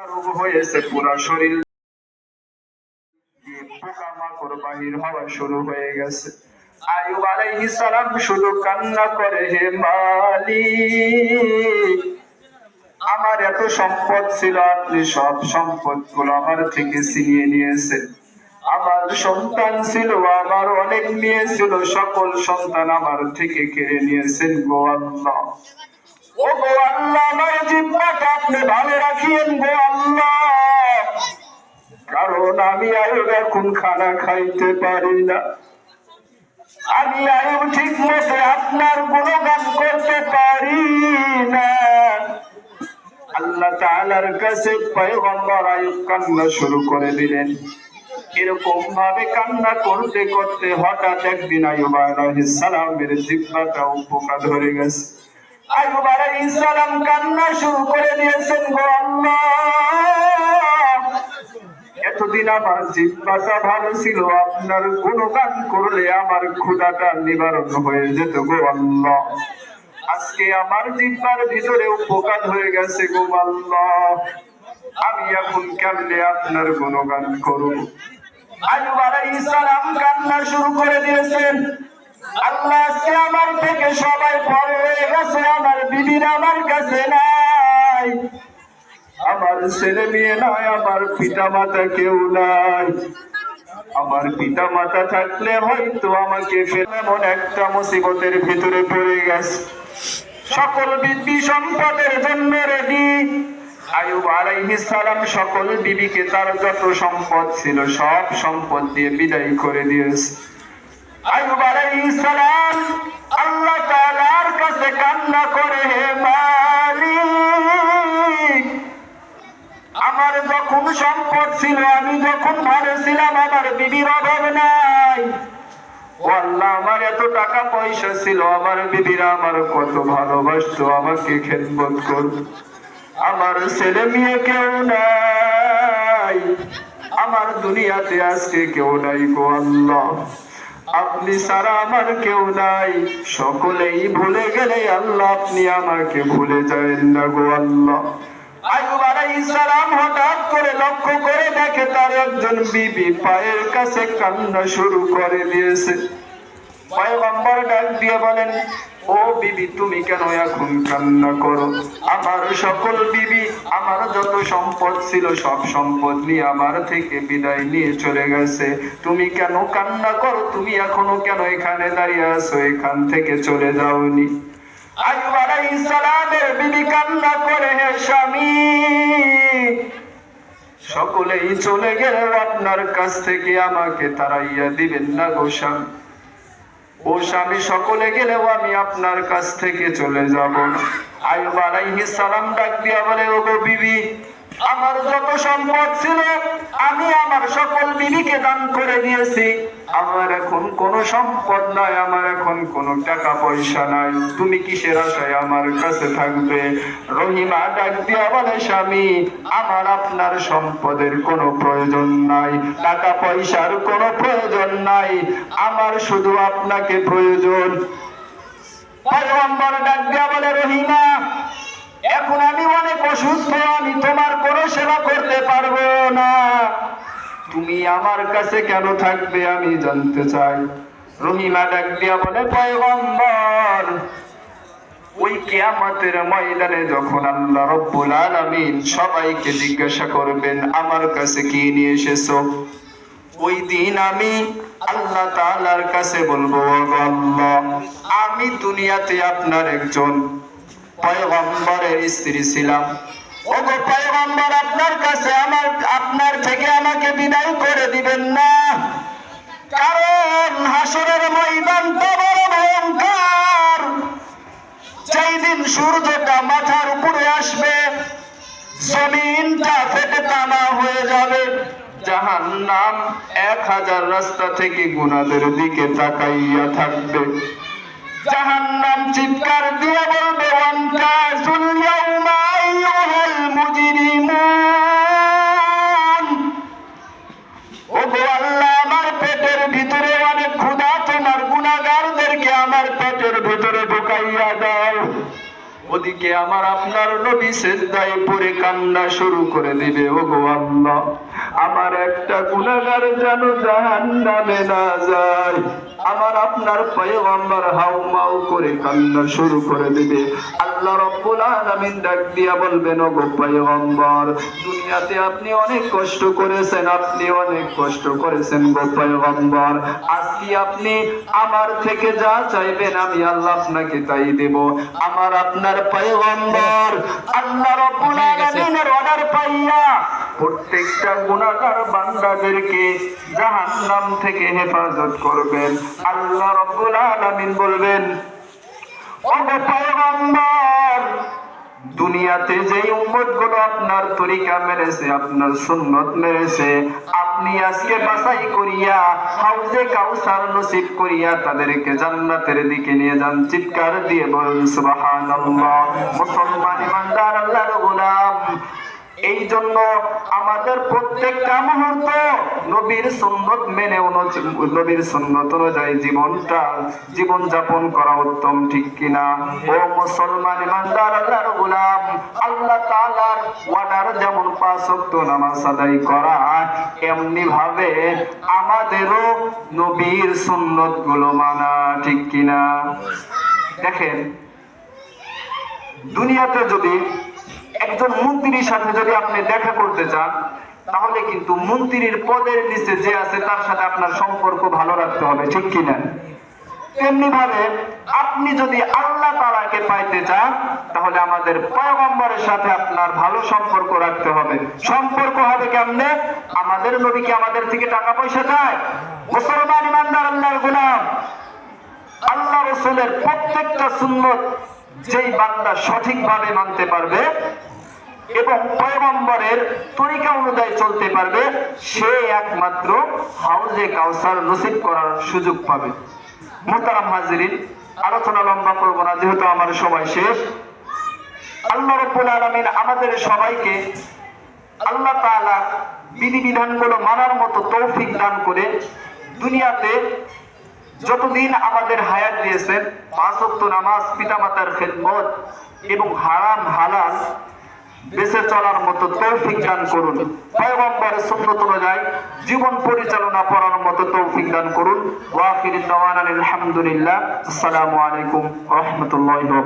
রোগ হয়েছে, পুরো শরীর পোকামাকড় বাহির হওয়া শুরু হয়ে গেছে। আইয়ুব আলাইহিস সালাম শুধু কান্না করে, হে মালিক, আমার এত সম্পদ ছিল, আপনি সব সম্পদ গুলো আমার থেকে ছিনিয়ে নিয়েছেন। আমার সন্তান ছিল, আমার অনেক মেয়ে ছিল, সকল সন্তান আমার থেকে কেড়ে নিয়েছেন গো আল্লাহ। ও গো আল্লাহ, আমার জিহ্বাটা আপনি ভালো রাখিয়েন গো আল্লাহ, কারণ আমি আইয়ুব এখন খানা খাইতে পারি না। আমি আইয়ুব ঠিক মতো আপনার গুণগান করতে পারি না। আল্লাহ তাআলার কাছে পয়গম্বর আইয়ুব কান্না শুরু করে দিলেন। এরকম ভাবে কান্না করতে করতে হঠাৎ একদিন আইয়ুব আলাইহিস সালামের জিহ্বাটা পোকা ধরে গেছে। আইয়ুব আলাইহিস সালাম কান্না শুরু করে দিয়েছেন, গো আল্লাহ, এতদিন আমার জিহ্বাটা ভালো ছিল, আপনার গুণগান করলে আমার ক্ষুধাটা নিবারণ হয়ে যেত গো আল্লাহ। আজকে আমার জিহ্বার ভিতরে উপকার হয়ে গেছে গো আল্লাহ, আমি এখন কেমনে আপনার গুণগান করব? আইয়ুব আলাইহিস সালাম কান্না শুরু করে দিয়েছেন, আল্লাহ, আজকে আমার থেকে সবাই বড় হয়ে গেছে, আমার বিবির আমার কাছে নাই, আমার ছেলে মেয়ে নাই, আমার পিতা মাতা কেউ নাই। আমার পিতা মাতা থাকলে হয়তো আমাকে ফেলে এমন একটা মুসিবতের ভিতরে পড়ে গেছে, সকল বিবি সম্পদের জন্য রেডি। আইয়ুব আলাইহিস সালাম সকল বিবিকে তার যত সম্পদ ছিল সব সম্পদ দিয়ে বিদায় করে দিয়েছে। আইয়ুব আলাইহিস সালাম আল্লাহ তাআলার কাছে কান্না করে, হে মালিক, আমার যখন সম্পদ ছিল, আমি যখন ভালো ছিলাম, আমার বিবির অভাব নাই। ও আল্লাহ, আমার এত টাকা পয়সা ছিল, আমার বিবিরা আমার কত ভালোবাসতো, আমাকে খেদমত করত। আমার ছেলে মেয়ে কেউ নাই, আমার দুনিয়াতে আজকে কেউ নাই গো আল্লাহ, আপনি ছাড়া আমার কেউ নাই। সকলেই ভুলে গেলে আল্লাহ আপনি আমাকে ভুলে যাবেন না গো আল্লাহ। আইয়ুব আলাইহিস সালাম হঠাৎ করে লক্ষ্য করে দেখে তার একজন বিবি পায়ের কাছে কান্না শুরু করে দিয়েছে। পয়গম্বর ডাক দিয়ে বলেন, ও বিবি, তুমি কেন এখন কান্না করো? আমার সকল বিবি, আমার যত সম্পদ ছিল সব সম্পদ নিয়ে আমার থেকে বিদায় নিয়ে চলে গেছে, তুমি কেন কান্না করো? তুমি এখনো কেন এখানে দাঁড়িয়ে আছো? এখান থেকে চলে যাওনি? আইয়ুব আলাইহিস সালামের বিবি কান্না করে, হে স্বামী, সকলেই চলে গেলে আপনার কাছ থেকে আমাকে তাড়াইয়া দিবেন না গো স্বামী। ও স্বামী, সকলে গেলেও আমি আপনার কাছ থেকে চলে যাব না। আইয়ুব আলাইহিস সালাম ডাক দিয়া বলে, ও গো বিবি, আমার যত সম্পদ ছিল আমি আমার সকল বিবিকে দান করে দিয়েছি, আমার এখন কোনো সম্পদ নাই, আমার এখন কোনো টাকা পয়সা নাই, তুমি কিসের আশায় আমার কাছে থাকবে? রহিমা ডাক দিয়া বলে, স্বামী, আমার আপনার সম্পদের কোনো প্রয়োজন নাই, টাকা পয়সার কোনো প্রয়োজন নাই, আমার শুধু আপনাকে প্রয়োজন। পয়গম্বর ডাক দিয়া বলে, রহিমা, এখন আমি অনেক অসুস্থ, আমি তোমার কোনো সেবা করতে পারবো না, তুমি আমার কাছে কেন থাকবে আমি জানতে চাই। রহিমা ডাক দিয়া বলে, পয়গম্বর, ওই কিয়ামতের ময়দানে যখন আল্লাহ রাব্বুল আলামিন সবাইকে জিজ্ঞাসা করবেন আমার কাছে কি নিয়ে এসেছো, ওই দিন আমি আল্লাহ তাআলার কাছে বলবো, আল্লাহ, আমি দুনিয়াতে আপনার একজন পয়গম্বরের স্ত্রী ছিলাম, ওগো পয়গম্বর, আপনার কাছে আপনার থেকে আমাকে বিদায় করে দিবেন না, কারণ হাসরের ময়দানটা বড় ভয়ঙ্কর। যেই দিন সূর্যটা মাথার উপরে আসবে, জমিনটা ফেটে তামা হয়ে যাবে, জাহান্নাম 1000 রাস্তা থেকে গুনাহদের দিকে তাকাইয়া থাকবে, জাহান্নাম চিৎকার দিয়ে বলবে, ওয়ান্তাজুল ইয়াউমা আইয়ুহাল মুজরিমুন, ওগো আল্লাহ, আমার পেটের ভিতরে অনেক ক্ষুধা, তোমার গুনাহগারদেরকে আমার পেটের ভিতরে ঢুকাইয়া দাও। ও ওদিকে আমার আপনার নবী সিজদায় পড়ে কান্না শুরু করে দিবে, ওগো আল্লাহ আমার একটা গুনাহগার যেন জাহান্নামে না যায়। আমার আপনার পয়গম্বর হাউমাউ করে কান্না শুরু করে দিবে। আল্লাহ রাব্বুল আলামিন ডাক দিয়া বলবেন, ওগো পয়গম্বর দুনিয়াতে আপনি অনেক কষ্ট করেছেন, আপনি অনেক কষ্ট করেছেন গো পয়গম্বর, আজকে আপনি আমার থেকে যা চাইবেন আমি আল্লাহ আপনাকে তাই দেব। আমার আপনার পয়গম্বর আল্লাহ রাব্বুল আলামিনের অর্ডার পাইয়া প্রত্যেকটা গুনাহগার বান্দাদেরকে জাহান্নাম থেকে হেফাজত করবেন। আল্লাহ রাব্বুল আলামিন বলবেন, ওগো পয়গম্বর দুনিয়াতে যে উম্মতগুলো আপনার তরিকা মেরেছে, আপনার সুন্নত মেরেছে, আপনি আজকে বাছাই করিয়া হাউজে কাউসার নসিব করিয়া তাদেরকে জান্নাতের দিকে নিয়ে যান। চিৎকার দিয়ে বলুন সুবহানাল্লাহ। মুসলমান ইমানদার আল্লাহর গোলাম, এই জন্য আমাদের প্রত্যেকটা মুহূর্ত নবীর সুন্নত মেনে নবীর সুন্নত অনুযায়ী জীবন যাপন করা উত্তম, ঠিক কিনা? ও মুসলমান ইমানদার আল্লাহর গোলাম, আল্লাহ তাআলার ওয়ার্ডার যেমন 5 ওয়াক্ত নামাজ আদায় করা, এমনি ভাবে আমাদেরও নবীর সুন্নত গুলো মানা, ঠিক কিনা? দেখেন দুনিয়াতে যদি একজন মন্ত্রীর সাথে যদি আপনি দেখা করতে চান, তাহলে কিন্তু মন্ত্রীর পদের নিচে যে আছে তার সাথে আপনার সম্পর্ক ভালো রাখতে হবে, ঠিক কিনা? তেমনি ভাবে আপনি যদি আল্লাহ তাআলাকে পাইতে চান, তাহলে আমাদের পয়গম্বরের সাথে আপনার ভালো সম্পর্ক রাখতে হবে। সম্পর্ক হবে কেমনে? আমাদের নবী কি আমাদের থেকে টাকা পয়সা চায়? মুসলমান ইমানদার আল্লাহর গোলাম, আল্লাহ রাসূলের প্রত্যেকটা সুন্নত যেই বান্দা সঠিকভাবে মানতে পারবে এবং পয়গম্বরের তরিকা অনুযায়ী চলতে পারবে, সে একমাত্র হাউজে কাউসার নসিব করার সুযোগ পাবে। মুহতারাম হাজিরিন, আলোচনা লম্বা করব না যেহেতু আমার সময় শেষ। আল্লাহ রাব্বুল আলামিন আমাদের সবাইকে আল্লাহ তাআলার বিধিবিধানগুলো মানার মতো তৌফিক দান করে দুনিয়াতে যতদিন আমাদের হায়াত দিয়েছেন 5 ওয়াক্ত নামাজ, পিতামাতার খেদমত এবং হারাম হালাল বেঁচে চলার মতো তৌফিক দান করুন। পয়গম্বরের সুন্নাত অনুযায়ী জীবন পরিচালনা করার মতো তৌফিক দান করুন। ওয়া আখিরু দাওয়ানা আলহামদুলিল্লাহ। আসসালামু আলাইকুম ওয়া রাহমাতুল্লাহি ওয়া